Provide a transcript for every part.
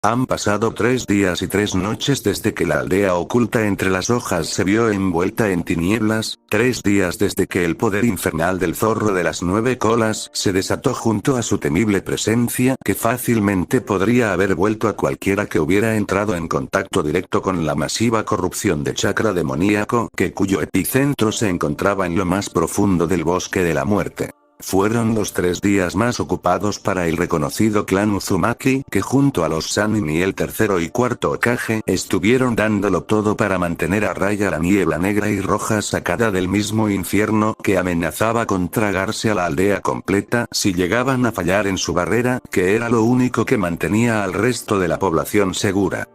Han pasado 3 días y 3 noches desde que la aldea oculta entre las hojas se vio envuelta en tinieblas, 3 días desde que el poder infernal del zorro de las 9 colas se desató junto a su temible presencia que fácilmente podría haber vuelto a cualquiera que hubiera entrado en contacto directo con la masiva corrupción de chakra demoníaco cuyo epicentro se encontraba en lo más profundo del bosque de la muerte. Fueron los 3 días más ocupados para el reconocido clan Uzumaki, que junto a los Sanin y el tercero y cuarto Hokage estuvieron dándolo todo para mantener a raya la niebla negra y roja sacada del mismo infierno que amenazaba con tragarse a la aldea completa si llegaban a fallar en su barrera, que era lo único que mantenía al resto de la población segura.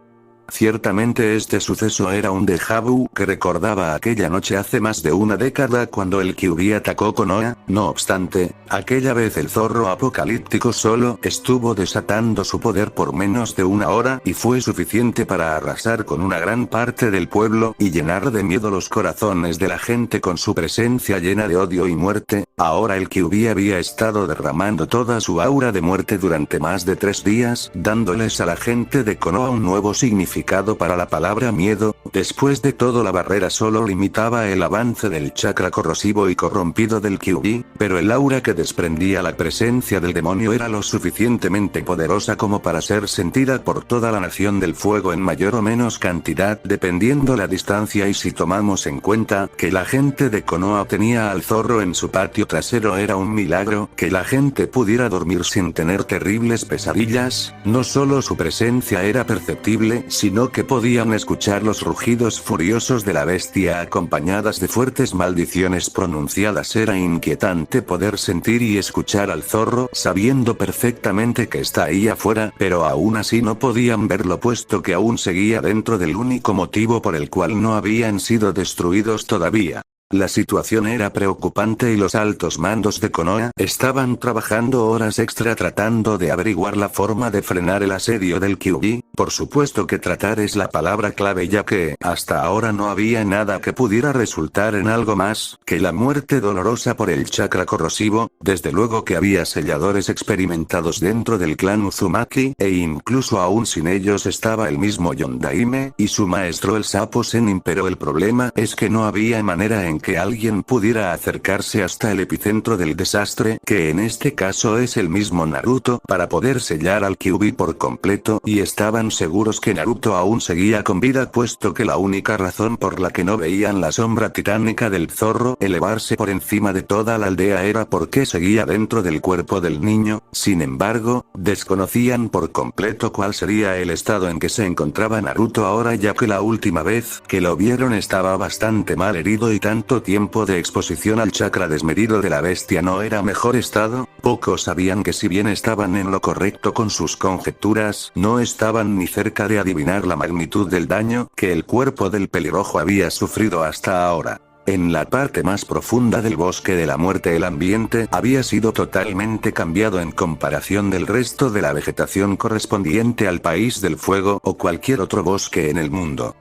Ciertamente este suceso era un déjà vu que recordaba aquella noche hace más de una década cuando el Kyuubi atacó Konoha. No obstante, aquella vez el zorro apocalíptico solo estuvo desatando su poder por menos de una hora y fue suficiente para arrasar con una gran parte del pueblo y llenar de miedo los corazones de la gente con su presencia llena de odio y muerte. Ahora el Kyuubi había estado derramando toda su aura de muerte durante más de 3 días, dándoles a la gente de Konoha un nuevo significado para la palabra miedo. Después de todo, la barrera solo limitaba el avance del chakra corrosivo y corrompido del Kyuubi, pero el aura que desprendía la presencia del demonio era lo suficientemente poderosa como para ser sentida por toda la nación del fuego en mayor o menos cantidad dependiendo la distancia, y si tomamos en cuenta que la gente de Konoha tenía al zorro en su patio trasero, era un milagro que la gente pudiera dormir sin tener terribles pesadillas. No solo su presencia era perceptible, sino que podían escuchar los rugidos furiosos de la bestia acompañadas de fuertes maldiciones pronunciadas. Era inquietante poder sentir y escuchar al zorro sabiendo perfectamente que está ahí afuera, pero aún así no podían verlo puesto que aún seguía dentro del único motivo por el cual no habían sido destruidos todavía. La situación era preocupante y los altos mandos de Konoha estaban trabajando horas extra tratando de averiguar la forma de frenar el asedio del Kyuubi. Por supuesto que tratar es la palabra clave, ya que hasta ahora no había nada que pudiera resultar en algo más que la muerte dolorosa por el chakra corrosivo. Desde luego que había selladores experimentados dentro del clan Uzumaki, e incluso aún sin ellos estaba el mismo Yondaime y su maestro el sapo Zenin, pero el problema es que no había manera en que alguien pudiera acercarse hasta el epicentro del desastre, que en este caso es el mismo Naruto, para poder sellar al Kyuubi por completo, y estaban seguros que Naruto aún seguía con vida, puesto que la única razón por la que no veían la sombra titánica del zorro elevarse por encima de toda la aldea era porque seguía dentro del cuerpo del niño. Sin embargo, desconocían por completo cuál sería el estado en que se encontraba Naruto ahora, ya que la última vez que lo vieron estaba bastante mal herido y tanto tiempo de exposición al chakra desmedido de la bestia no era mejor estado. Pocos sabían que si bien estaban en lo correcto con sus conjeturas, no estaban ni cerca de adivinar la magnitud del daño que el cuerpo del pelirrojo había sufrido hasta ahora. En la parte más profunda del bosque de la muerte el ambiente había sido totalmente cambiado en comparación del resto de la vegetación correspondiente al país del fuego o cualquier otro bosque en el mundo.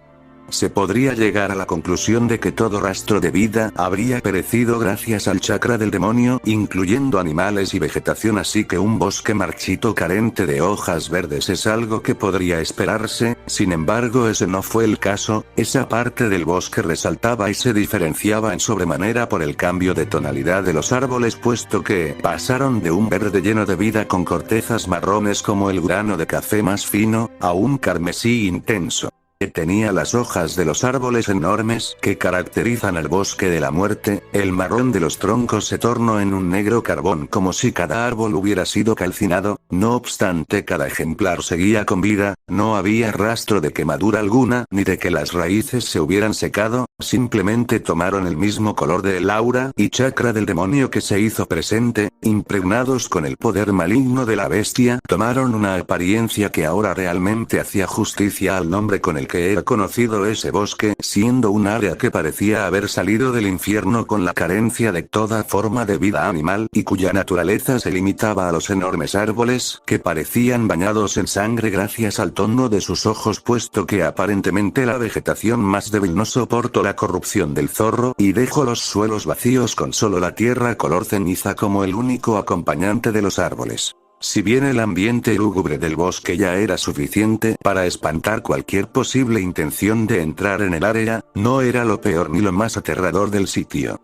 Se podría llegar a la conclusión de que todo rastro de vida habría perecido gracias al chakra del demonio, incluyendo animales y vegetación, así que un bosque marchito carente de hojas verdes es algo que podría esperarse. Sin embargo, ese no fue el caso. Esa parte del bosque resaltaba y se diferenciaba en sobremanera por el cambio de tonalidad de los árboles, puesto que pasaron de un verde lleno de vida con cortezas marrones como el grano de café más fino, a un carmesí intenso. Tenía las hojas de los árboles enormes que caracterizan al bosque de la muerte. El marrón de los troncos se tornó en un negro carbón como si cada árbol hubiera sido calcinado. No obstante, cada ejemplar seguía con vida, no había rastro de quemadura alguna ni de que las raíces se hubieran secado, simplemente tomaron el mismo color del aura y chakra del demonio que se hizo presente, impregnados con el poder maligno de la bestia, tomaron una apariencia que ahora realmente hacía justicia al nombre con el que era conocido ese bosque, siendo un área que parecía haber salido del infierno con la carencia de toda forma de vida animal y cuya naturaleza se limitaba a los enormes árboles que parecían bañados en sangre gracias al tono de sus ojos, puesto que aparentemente la vegetación más débil no soportó la corrupción del zorro y dejó los suelos vacíos con solo la tierra color ceniza como el único acompañante de los árboles. Si bien el ambiente lúgubre del bosque ya era suficiente para espantar cualquier posible intención de entrar en el área, no era lo peor ni lo más aterrador del sitio.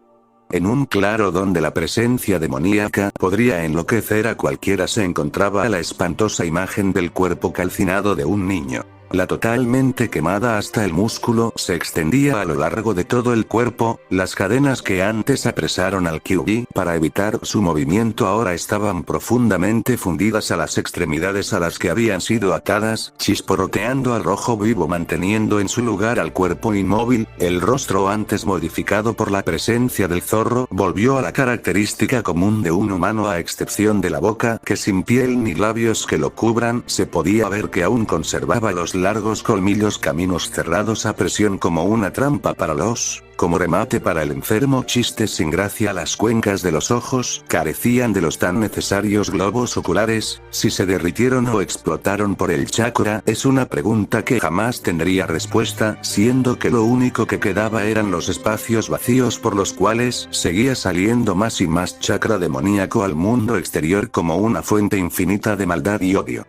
En un claro donde la presencia demoníaca podría enloquecer a cualquiera se encontraba la espantosa imagen del cuerpo calcinado de un niño. La totalmente quemada hasta el músculo se extendía a lo largo de todo el cuerpo, las cadenas que antes apresaron al Kyuubi para evitar su movimiento ahora estaban profundamente fundidas a las extremidades a las que habían sido atadas, chisporroteando al rojo vivo manteniendo en su lugar al cuerpo inmóvil, el rostro antes modificado por la presencia del zorro volvió a la característica común de un humano a excepción de la boca que sin piel ni labios que lo cubran se podía ver que aún conservaba los largos colmillos caminos cerrados a presión como una trampa para como remate para el enfermo chistes sin gracia las cuencas de los ojos carecían de los tan necesarios globos oculares, si se derritieron o explotaron por el chakra es una pregunta que jamás tendría respuesta, siendo que lo único que quedaba eran los espacios vacíos por los cuales seguía saliendo más y más chakra demoníaco al mundo exterior como una fuente infinita de maldad y odio.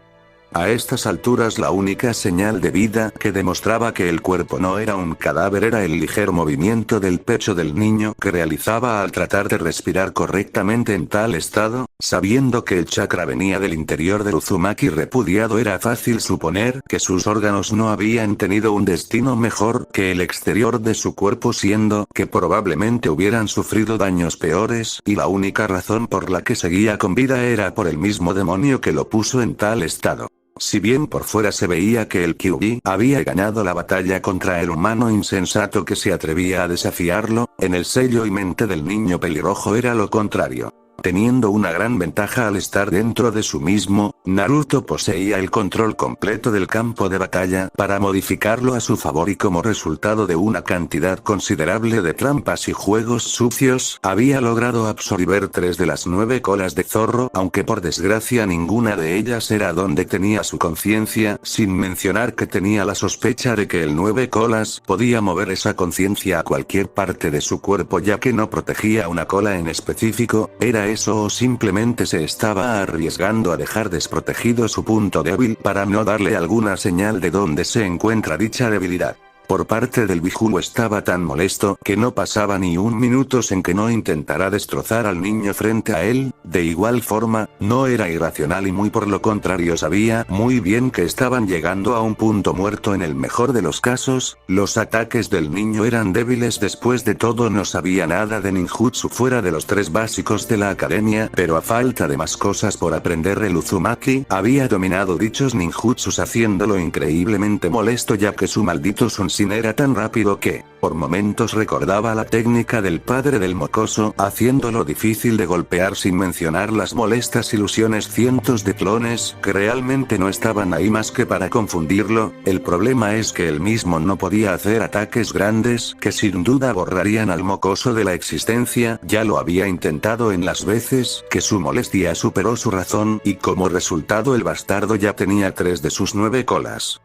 A estas alturas la única señal de vida que demostraba que el cuerpo no era un cadáver era el ligero movimiento del pecho del niño que realizaba al tratar de respirar correctamente en tal estado, sabiendo que el chakra venía del interior del Uzumaki repudiado era fácil suponer que sus órganos no habían tenido un destino mejor que el exterior de su cuerpo siendo que probablemente hubieran sufrido daños peores y la única razón por la que seguía con vida era por el mismo demonio que lo puso en tal estado. Si bien por fuera se veía que el Kyuubi había ganado la batalla contra el humano insensato que se atrevía a desafiarlo, en el sello y mente del niño pelirrojo era lo contrario. Teniendo una gran ventaja al estar dentro de su mismo, Naruto poseía el control completo del campo de batalla para modificarlo a su favor y como resultado de una cantidad considerable de trampas y juegos sucios, había logrado absorber 3 de las 9 colas de zorro aunque por desgracia ninguna de ellas era donde tenía su conciencia, sin mencionar que tenía la sospecha de que el 9 colas podía mover esa conciencia a cualquier parte de su cuerpo ya que no protegía una cola en específico, era eso o simplemente se estaba arriesgando a dejar desprotegido su punto débil para no darle alguna señal de dónde se encuentra dicha debilidad. Por parte del Biju estaba tan molesto que no pasaba ni un minuto sin que no intentara destrozar al niño frente a él, de igual forma, no era irracional y muy por lo contrario sabía muy bien que estaban llegando a un punto muerto en el mejor de los casos, los ataques del niño eran débiles después de todo no sabía nada de ninjutsu fuera de los 3 básicos de la academia pero a falta de más cosas por aprender el Uzumaki, había dominado dichos ninjutsus haciéndolo increíblemente molesto ya que su maldito Sunshin era tan rápido que, por momentos recordaba la técnica del padre del mocoso, haciéndolo difícil de golpear sin mencionar las molestas ilusiones cientos de clones que realmente no estaban ahí más que para confundirlo, el problema es que él mismo no podía hacer ataques grandes que sin duda borrarían al mocoso de la existencia, ya lo había intentado en las veces que su molestia superó su razón y como resultado el bastardo ya tenía 3 de sus 9 colas.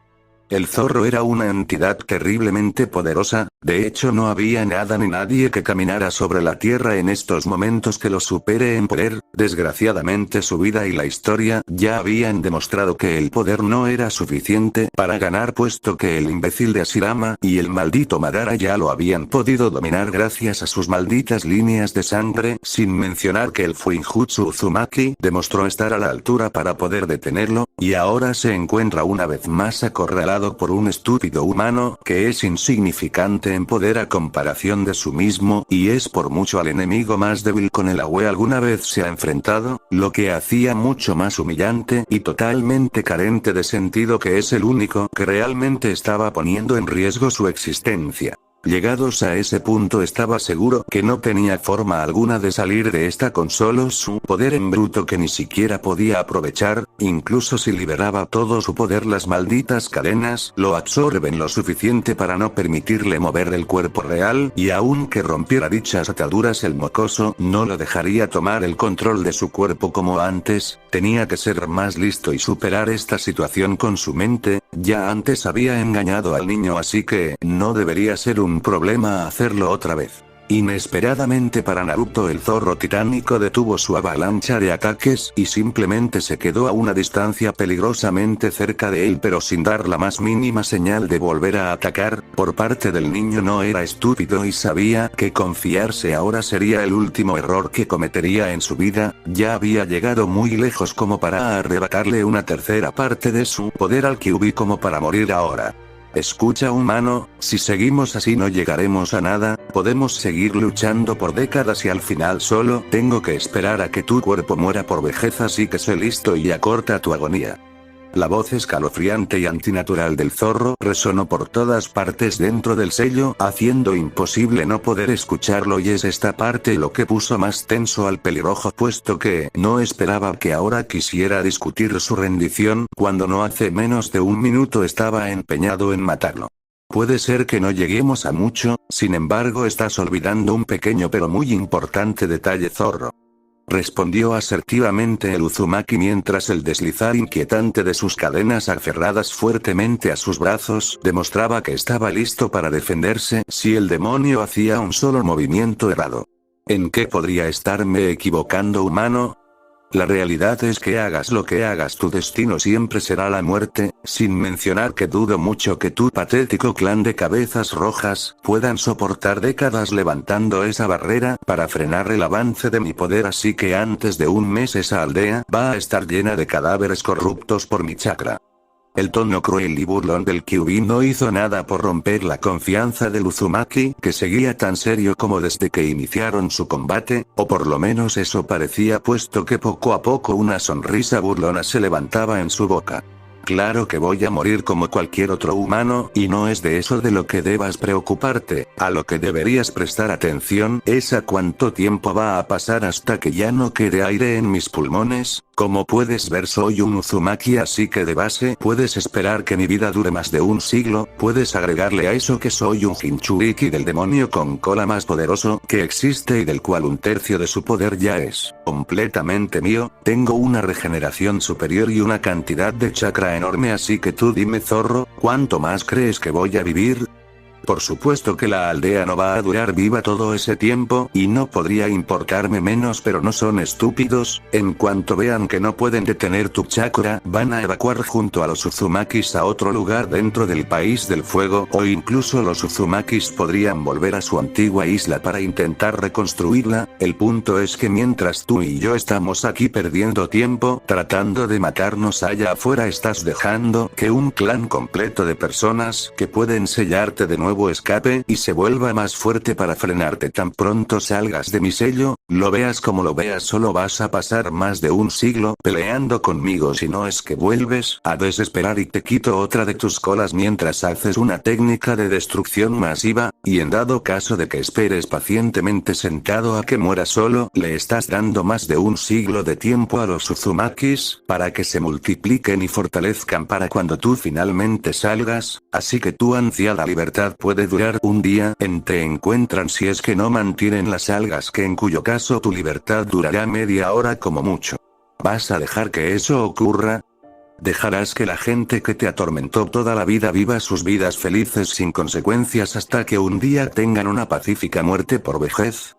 El zorro era una entidad terriblemente poderosa, de hecho no había nada ni nadie que caminara sobre la tierra en estos momentos que lo supere en poder, desgraciadamente su vida y la historia ya habían demostrado que el poder no era suficiente para ganar puesto que el imbécil de Ashirama y el maldito Madara ya lo habían podido dominar gracias a sus malditas líneas de sangre, sin mencionar que el Fuinjutsu Uzumaki demostró estar a la altura para poder detenerlo, y ahora se encuentra una vez más acorralado por un estúpido humano que es insignificante en poder a comparación de su mismo y es por mucho al enemigo más débil con el Aue alguna vez se ha enfrentado, lo que hacía mucho más humillante y totalmente carente de sentido que es el único que realmente estaba poniendo en riesgo su existencia. Llegados a ese punto estaba seguro que no tenía forma alguna de salir de esta con solo su poder en bruto que ni siquiera podía aprovechar, incluso si liberaba todo su poder las malditas cadenas lo absorben lo suficiente para no permitirle mover el cuerpo real y aunque rompiera dichas ataduras el mocoso no lo dejaría tomar el control de su cuerpo como antes, tenía que ser más listo y superar esta situación con su mente, ya antes había engañado al niño así que no debería ser un problema hacerlo otra vez. Inesperadamente para Naruto, el zorro titánico detuvo su avalancha de ataques y simplemente se quedó a una distancia peligrosamente cerca de él, pero sin dar la más mínima señal de volver a atacar. Por parte del niño no era estúpido y sabía que confiarse ahora sería el último error que cometería en su vida. Ya había llegado muy lejos como para arrebatarle una tercera parte de su poder al Kyuubi como para morir ahora. Escucha, humano, si seguimos así no llegaremos a nada, podemos seguir luchando por décadas y al final solo tengo que esperar a que tu cuerpo muera por vejez, así que sé listo y acorta tu agonía. La voz escalofriante y antinatural del zorro resonó por todas partes dentro del sello, haciendo imposible no poder escucharlo, y es esta parte lo que puso más tenso al pelirrojo, puesto que no esperaba que ahora quisiera discutir su rendición, cuando no hace menos de un minuto estaba empeñado en matarlo. Puede ser que no lleguemos a mucho, sin embargo estás olvidando un pequeño pero muy importante detalle, zorro. Respondió asertivamente el Uzumaki mientras el deslizar inquietante de sus cadenas aferradas fuertemente a sus brazos demostraba que estaba listo para defenderse si el demonio hacía un solo movimiento errado. ¿En qué podría estarme equivocando, humano? La realidad es que hagas lo que hagas, tu destino siempre será la muerte, sin mencionar que dudo mucho que tu patético clan de cabezas rojas puedan soportar décadas levantando esa barrera para frenar el avance de mi poder, así que antes de un mes esa aldea va a estar llena de cadáveres corruptos por mi chakra. El tono cruel y burlón del Kyuubi no hizo nada por romper la confianza del Uzumaki, que seguía tan serio como desde que iniciaron su combate, o por lo menos eso parecía, puesto que poco a poco una sonrisa burlona se levantaba en su boca. Claro que voy a morir como cualquier otro humano, y no es de eso de lo que debas preocuparte. A lo que deberías prestar atención es a cuánto tiempo va a pasar hasta que ya no quede aire en mis pulmones. Como puedes ver, soy un Uzumaki, así que de base puedes esperar que mi vida dure más de un siglo. Puedes agregarle a eso que soy un Jinchuriki del demonio con cola más poderoso que existe y del cual un tercio de su poder ya es completamente mío. Tengo una regeneración superior y una cantidad de chakra enorme, así que tú dime, zorro, ¿cuánto más crees que voy a vivir? Por supuesto que la aldea no va a durar viva todo ese tiempo, y no podría importarme menos, pero no son estúpidos. En cuanto vean que no pueden detener tu chakra, van a evacuar junto a los Uzumakis a otro lugar dentro del país del fuego, o incluso los Uzumakis podrían volver a su antigua isla para intentar reconstruirla. El punto es que mientras tú y yo estamos aquí perdiendo tiempo, tratando de matarnos allá afuera, estás dejando que un clan completo de personas que pueden sellarte de nuevo escape y se vuelva más fuerte para frenarte tan pronto salgas de mi sello. Lo veas como lo veas, solo vas a pasar más de un siglo peleando conmigo si no es que vuelves a desesperar y te quito otra de tus colas mientras haces una técnica de destrucción masiva, y en dado caso de que esperes pacientemente sentado a que muera solo, le estás dando más de un siglo de tiempo a los Uzumakis para que se multipliquen y fortalezcan para cuando tú finalmente salgas, así que tu ansiada libertad puede durar un día. Te encuentran si es que no mantienen las algas, que en cuyo caso tu libertad durará media hora como mucho. ¿Vas a dejar que eso ocurra? ¿Dejarás que la gente que te atormentó toda la vida viva sus vidas felices sin consecuencias hasta que un día tengan una pacífica muerte por vejez?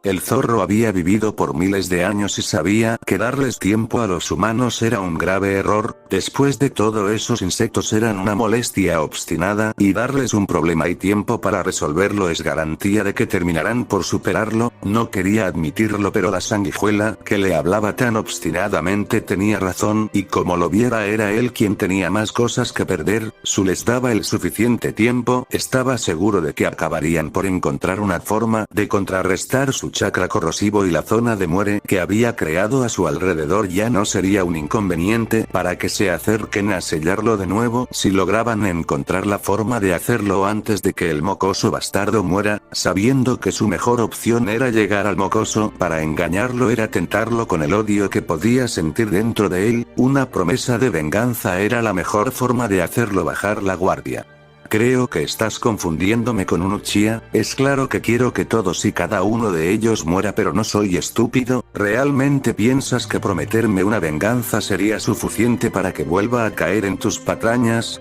El zorro había vivido por miles de años y sabía que darles tiempo a los humanos era un grave error. Después de todo, esos insectos eran una molestia obstinada, y darles un problema y tiempo para resolverlo es garantía de que terminarán por superarlo. No quería admitirlo, pero la sanguijuela que le hablaba tan obstinadamente tenía razón, y como lo viera era él quien tenía más cosas que perder. Si les daba el suficiente tiempo, estaba seguro de que acabarían por encontrar una forma de contrarrestar su chakra corrosivo, y la zona de muere que había creado a su alrededor ya no sería un inconveniente para que se acerquen a sellarlo de nuevo si lograban encontrar la forma de hacerlo antes de que el mocoso bastardo muera. Sabiendo que su mejor opción era llegar al mocoso para engañarlo, era tentarlo con el odio que podía sentir dentro de él. Una promesa de venganza era la mejor forma de hacerlo bajar la guardia. Creo que estás confundiéndome con un Uchiha. Es claro que quiero que todos y cada uno de ellos muera, pero no soy estúpido. ¿Realmente piensas que prometerme una venganza sería suficiente para que vuelva a caer en tus patrañas?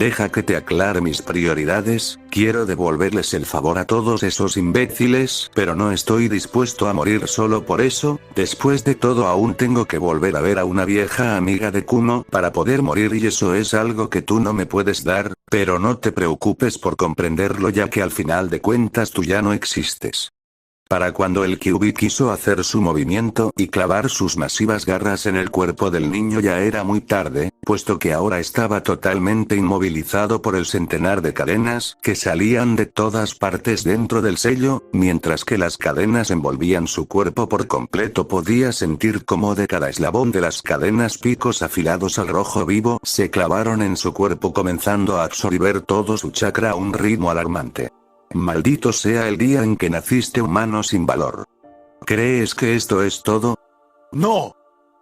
Deja que te aclare mis prioridades, quiero devolverles el favor a todos esos imbéciles, pero no estoy dispuesto a morir solo por eso. Después de todo aún tengo que volver a ver a una vieja amiga de Kumo para poder morir y eso es algo que tú no me puedes dar, pero no te preocupes por comprenderlo ya que al final de cuentas tú ya no existes. Para cuando el Kyuubi quiso hacer su movimiento y clavar sus masivas garras en el cuerpo del niño ya era muy tarde, puesto que ahora estaba totalmente inmovilizado por el centenar de cadenas que salían de todas partes dentro del sello, mientras que las cadenas envolvían su cuerpo por completo. Podía sentir cómo de cada eslabón de las cadenas picos afilados al rojo vivo se clavaron en su cuerpo comenzando a absorber todo su chakra a un ritmo alarmante. Maldito sea el día en que naciste humano sin valor. ¿Crees que esto es todo? ¡No!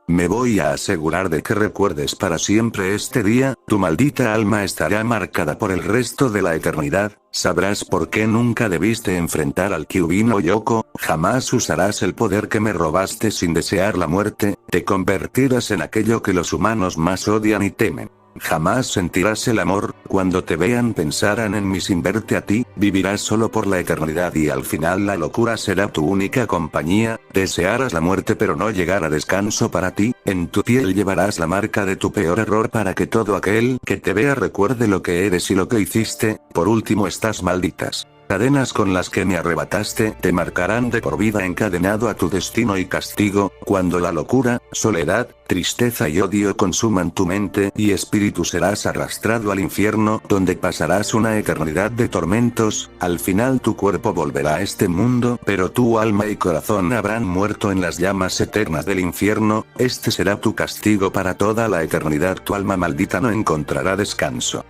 Me voy a asegurar de que recuerdes para siempre este día, tu maldita alma estará marcada por el resto de la eternidad, sabrás por qué nunca debiste enfrentar al Kyuubi no Yoko, jamás usarás el poder que me robaste sin desear la muerte, te convertirás en aquello que los humanos más odian y temen. Jamás sentirás el amor, cuando te vean pensarán en mí sin verte a ti, vivirás solo por la eternidad y al final la locura será tu única compañía, desearás la muerte pero no llegará descanso para ti, en tu piel llevarás la marca de tu peor error para que todo aquel que te vea recuerde lo que eres y lo que hiciste, por último estas malditas cadenas con las que me arrebataste te marcarán de por vida encadenado a tu destino y castigo, cuando la locura, soledad, tristeza y odio consuman tu mente y espíritu serás arrastrado al infierno donde pasarás una eternidad de tormentos, al final tu cuerpo volverá a este mundo pero tu alma y corazón habrán muerto en las llamas eternas del infierno, este será tu castigo para toda la eternidad, tu alma maldita no encontrará descanso.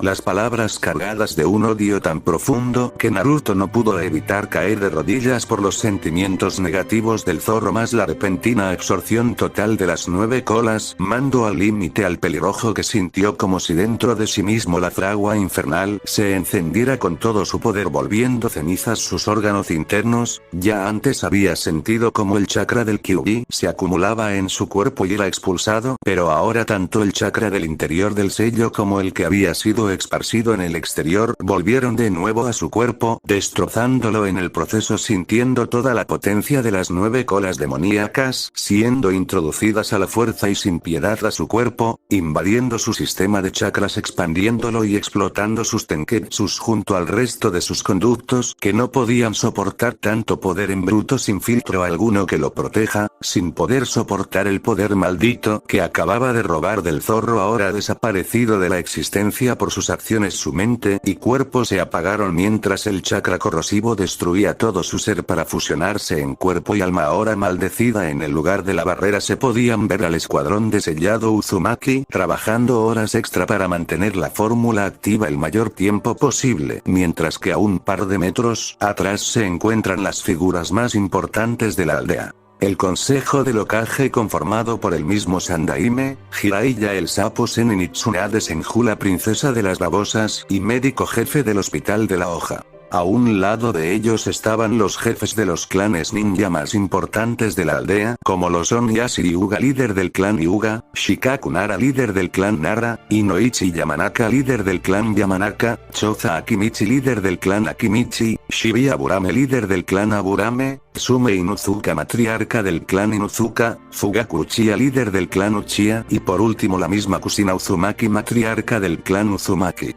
Las palabras cargadas de un odio tan profundo que Naruto no pudo evitar caer de rodillas por los sentimientos negativos del zorro más la repentina absorción total de las 9 colas mandó al límite al pelirrojo que sintió como si dentro de sí mismo la fragua infernal se encendiera con todo su poder volviendo cenizas sus órganos internos, ya antes había sentido como el chakra del Kyuubi se acumulaba en su cuerpo y era expulsado, pero ahora tanto el chakra del interior del sello como el que había sido esparcido en el exterior volvieron de nuevo a su cuerpo, destrozándolo en el proceso sintiendo toda la potencia de las 9 colas demoníacas siendo introducidas a la fuerza y sin piedad a su cuerpo, invadiendo su sistema de chakras expandiéndolo y explotando sus tenketsus junto al resto de sus conductos que no podían soportar tanto poder en bruto sin filtro alguno que lo proteja, sin poder soportar el poder maldito que acababa de robar del zorro ahora desaparecido de la existencia por sus acciones. Su mente y cuerpo se apagaron mientras el chakra corrosivo destruía todo su ser para fusionarse en cuerpo y alma ahora maldecida. En el lugar de la barrera se podían ver al escuadrón de sellado Uzumaki trabajando horas extra para mantener la fórmula activa el mayor tiempo posible, mientras que a un par de metros atrás se encuentran las figuras más importantes de la aldea. El consejo del Hokage conformado por el mismo Sandaime, Jiraiya el sapo Zenin y Tsunade Senju la princesa de las babosas y médico jefe del hospital de la hoja. A un lado de ellos estaban los jefes de los clanes ninja más importantes de la aldea, como lo son Yashiri Hyuga líder del clan Hyuga, Shikaku Nara líder del clan Nara, Inoichi Yamanaka líder del clan Yamanaka, Choza Akimichi líder del clan Akimichi, Shibuya Aburame líder del clan Aburame, Sume Inuzuka matriarca del clan Inuzuka, Fugaku Uchiha líder del clan Uchiha y por último la misma Kusina Uzumaki matriarca del clan Uzumaki.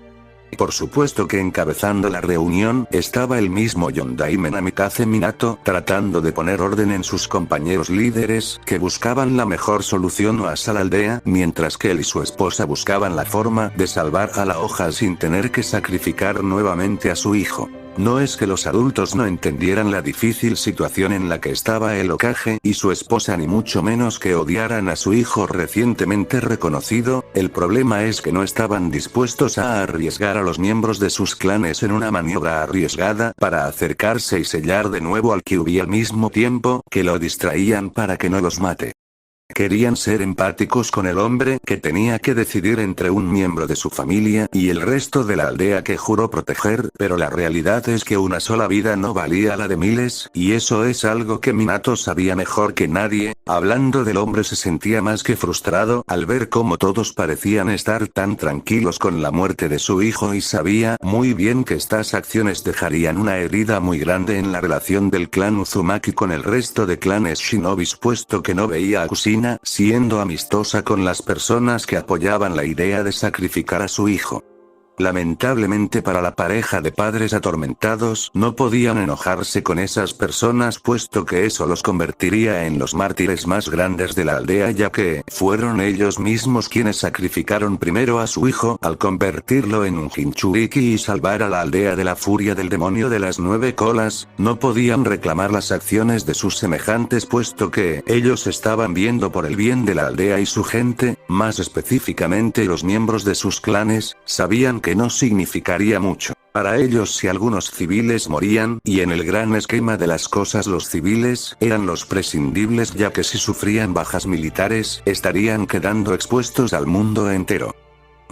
Por supuesto que encabezando la reunión estaba el mismo Yondaime Namikaze Minato tratando de poner orden en sus compañeros líderes que buscaban la mejor solución a la aldea mientras que él y su esposa buscaban la forma de salvar a la hoja sin tener que sacrificar nuevamente a su hijo. No es que los adultos no entendieran la difícil situación en la que estaba el Hokage y su esposa ni mucho menos que odiaran a su hijo recientemente reconocido, el problema es que no estaban dispuestos a arriesgar a los miembros de sus clanes en una maniobra arriesgada para acercarse y sellar de nuevo al Kyuubi al mismo tiempo que lo distraían para que no los mate. Querían ser empáticos con el hombre que tenía que decidir entre un miembro de su familia y el resto de la aldea que juró proteger, pero la realidad es que una sola vida no valía la de miles, y eso es algo que Minato sabía mejor que nadie. Hablando del hombre, se sentía más que frustrado al ver cómo todos parecían estar tan tranquilos con la muerte de su hijo, y sabía muy bien que estas acciones dejarían una herida muy grande en la relación del clan Uzumaki con el resto de clanes shinobis, puesto que no veía a Kushina siendo amistosa con las personas que apoyaban la idea de sacrificar a su hijo. Lamentablemente para la pareja de padres atormentados, no podían enojarse con esas personas, puesto que eso los convertiría en los mártires más grandes de la aldea, ya que fueron ellos mismos quienes sacrificaron primero a su hijo al convertirlo en un Jinchuriki y salvar a la aldea de la furia del demonio de las 9 colas. No podían reclamar las acciones de sus semejantes, puesto que ellos estaban viendo por el bien de la aldea y su gente, más específicamente los miembros de sus clanes, sabían que no significaría mucho para ellos si algunos civiles morían, y en el gran esquema de las cosas los civiles eran los prescindibles, ya que si sufrían bajas militares, estarían quedando expuestos al mundo entero.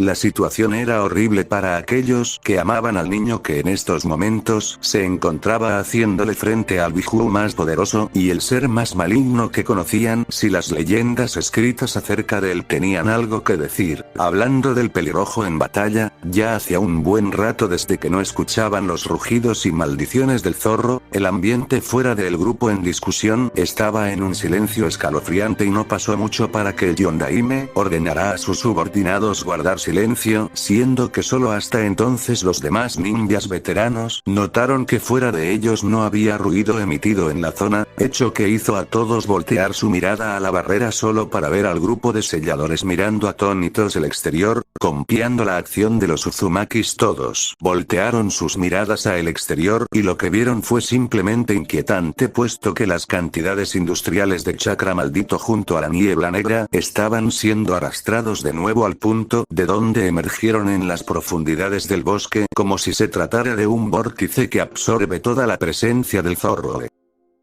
La situación era horrible para aquellos que amaban al niño, que en estos momentos se encontraba haciéndole frente al Biju más poderoso y el ser más maligno que conocían. Si las leyendas escritas acerca de él tenían algo que decir, hablando del pelirrojo en batalla, ya hacía un buen rato desde que no escuchaban los rugidos y maldiciones del zorro, el ambiente fuera del grupo en discusión estaba en un silencio escalofriante, y no pasó mucho para que el Yondaime ordenara a sus subordinados guardar silencio, siendo que solo hasta entonces los demás ninjas veteranos notaron que fuera de ellos no había ruido emitido en la zona, hecho que hizo a todos voltear su mirada a la barrera solo para ver al grupo de selladores mirando atónitos el exterior, copiando la acción de los Uzumakis. Todos voltearon sus miradas a el exterior, y lo que vieron fue simplemente inquietante, puesto que las cantidades industriales de chakra maldito junto a la niebla negra estaban siendo arrastrados de nuevo al punto de donde emergieron en las profundidades del bosque, como si se tratara de un vórtice que absorbe toda la presencia del zorro.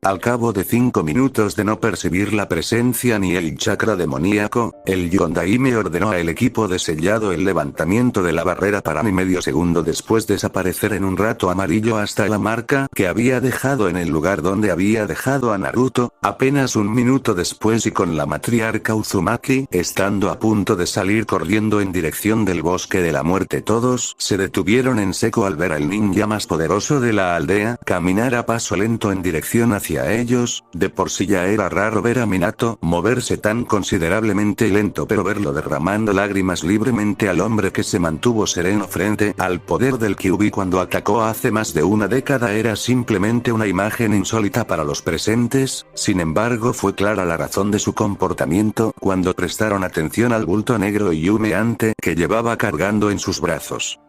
Al cabo de 5 minutos de no percibir la presencia ni el chakra demoníaco, el Yondaime ordenó al equipo de sellado el levantamiento de la barrera para ni medio segundo después desaparecer en un rato amarillo hasta la marca que había dejado en el lugar donde había dejado a Naruto, apenas un minuto después, y con la matriarca Uzumaki estando a punto de salir corriendo en dirección del bosque de la muerte. Todos se detuvieron en seco al ver al ninja más poderoso de la aldea caminar a paso lento en dirección hacia ellos. De por sí ya era raro ver a Minato moverse tan considerablemente lento, pero verlo derramando lágrimas libremente al hombre que se mantuvo sereno frente al poder del Kyuubi cuando atacó hace más de una década era simplemente una imagen insólita para los presentes. Sin embargo, fue clara la razón de su comportamiento cuando prestaron atención al bulto negro y humeante que llevaba cargando en sus brazos.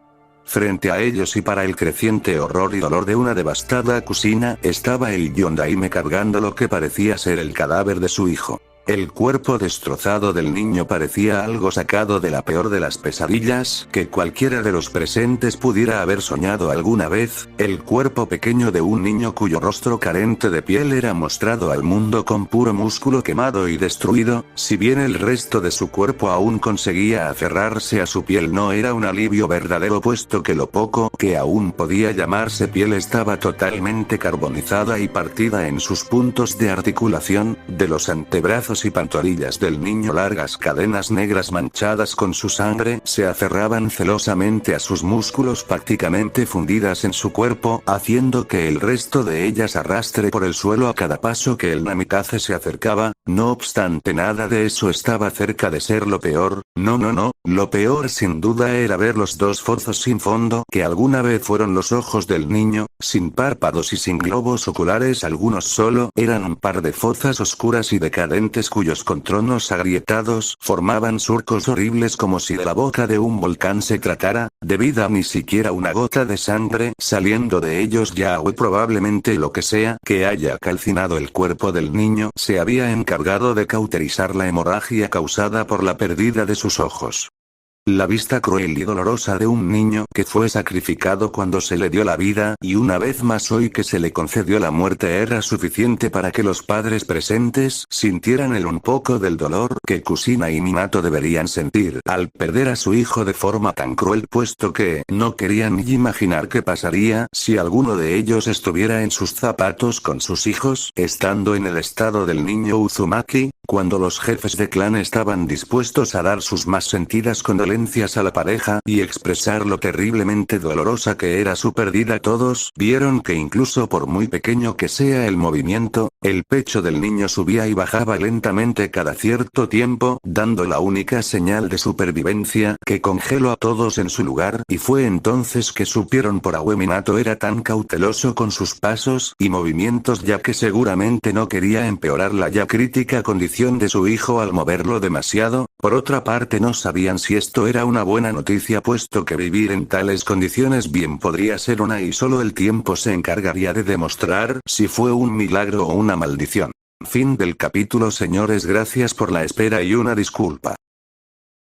Frente a ellos, y para el creciente horror y dolor de una devastada Kushina, estaba el Yondaime cargando lo que parecía ser el cadáver de su hijo. El cuerpo destrozado del niño parecía algo sacado de la peor de las pesadillas que cualquiera de los presentes pudiera haber soñado alguna vez. El cuerpo pequeño de un niño cuyo rostro carente de piel era mostrado al mundo con puro músculo quemado y destruido. Si bien el resto de su cuerpo aún conseguía aferrarse a su piel, no era un alivio verdadero, puesto que lo poco que aún podía llamarse piel estaba totalmente carbonizada y partida en sus puntos de articulación. De los antebrazos y pantorrillas del niño, largas cadenas negras manchadas con su sangre se aferraban celosamente a sus músculos, prácticamente fundidas en su cuerpo, haciendo que el resto de ellas arrastre por el suelo a cada paso que el Namikaze se acercaba. No obstante, nada de eso estaba cerca de ser lo peor. No, lo peor sin duda era ver los dos pozos sin fondo que alguna vez fueron los ojos del niño, sin párpados y sin globos oculares algunos, solo eran un par de fosas oscuras y decadentes cuyos contornos agrietados formaban surcos horribles, como si de la boca de un volcán se tratara, debido a ni siquiera una gota de sangre saliendo de ellos ya, o probablemente lo que sea que haya calcinado el cuerpo del niño se había encargado de cauterizar la hemorragia causada por la pérdida de sus ojos. La vista cruel y dolorosa de un niño que fue sacrificado cuando se le dio la vida y una vez más hoy que se le concedió la muerte era suficiente para que los padres presentes sintieran un poco del dolor que Kusina y Minato deberían sentir al perder a su hijo de forma tan cruel, puesto que no querían ni imaginar qué pasaría si alguno de ellos estuviera en sus zapatos con sus hijos, estando en el estado del niño Uzumaki, cuando los jefes de clan estaban dispuestos a dar sus más sentidas condolencias a la pareja y expresar lo terriblemente dolorosa que era su pérdida. Todos vieron que incluso por muy pequeño que sea el movimiento, el pecho del niño subía y bajaba lentamente cada cierto tiempo, dando la única señal de supervivencia que congeló a todos en su lugar, y fue entonces que supieron por qué Minato era tan cauteloso con sus pasos y movimientos, ya que seguramente no quería empeorar la ya crítica condición de su hijo al moverlo demasiado. Por otra parte, no sabían si esto era una buena noticia, puesto que vivir en tales condiciones bien podría ser una, y solo el tiempo se encargaría de demostrar si fue un milagro o una maldición. Fin del capítulo. Señores, gracias por la espera y una disculpa.